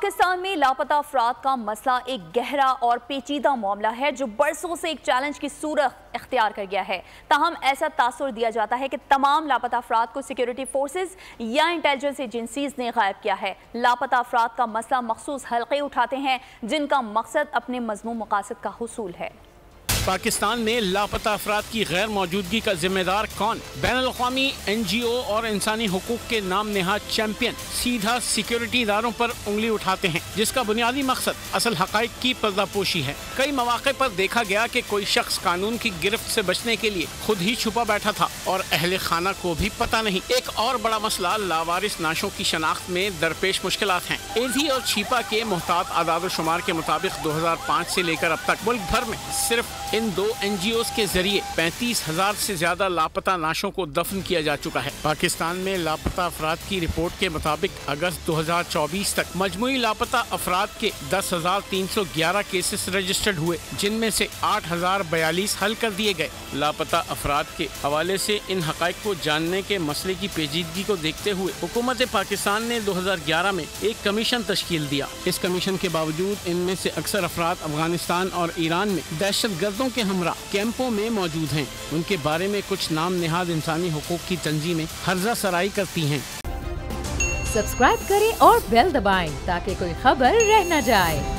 پاکستان میں لاپتہ افراد کا مسئلہ ایک گہرا اور پیچیدہ معاملہ ہے جو برسوں سے ایک چیلنج کی صورت اختیار کر گیا ہے۔ تاہم ایسا تاثر دیا جاتا ہے کہ تمام لاپتہ افراد کو سیکیورٹی فورسز یا انٹیلیجنس ایجنسیز نے غائب کیا ہے۔ لاپتہ افراد کا مسئلہ مخصوص حلقے اٹھاتے ہیں جن کا مقصد اپنے مضمون مقاصد کا حصول ہے۔ پاکستان میں لاپتہ افراد کی غیر موجودگی کا ذمہ دار کون؟ بین الاقوامی این جی او اور انسانی حقوق کے نام نہاد چیمپئن سیدھا سیکیورٹی اداروں پر انگلی اٹھاتے ہیں جس کا بنیادی مقصد اصل حقائق کی پردہ پوشی ہے۔ کئی مواقع پر دیکھا گیا کہ کوئی شخص قانون کی گرفت سے بچنے کے لیے خود ہی چھپا بیٹھا تھا اور اہل خانہ کو بھی پتہ نہیں۔ ایک اور بڑا مسئلہ لاوارث نعشوں کی شناخت میں درپیش مشکلات ہیں۔ ایزی اور چھیپا کے محتاط اعداد و شمار کے مطابق 2005 سے لے کر اب تک ملک بھر میں صرف ان دو این جی اوز کے ذریعے 35,000 سے زیادہ لاپتہ نعشوں کو دفن کیا جا چکا ہے۔ پاکستان میں لاپتہ افراد کی رپورٹ کے مطابق اگست 2024 تک مجموعی لاپتہ افراد کے 10,311 کیسز رجسٹرڈ ہوئے جن میں سے 8,042 حل کر دیے گئے۔ لاپتہ افراد کے حوالے سے ان حقائق کو جاننے کے مسئلے کی پیچیدگی کو دیکھتے ہوئے حکومت پاکستان نے 2011 میں ایک کمیشن تشکیل دیا۔ اس کمیشن کے باوجود ان میں سے اکثر افراد افغانستان اور ایران میں دہشت گردوں کے ہمراہ کیمپوں میں موجود ہیں۔ ان کے بارے میں کچھ نام نہاد انسانی حقوق کی تنظیمیں ہرزہ سرائی کرتی ہیں۔ سبسکرائب کریں اور بیل دبائیں تاکہ کوئی خبر رہ نہ جائے۔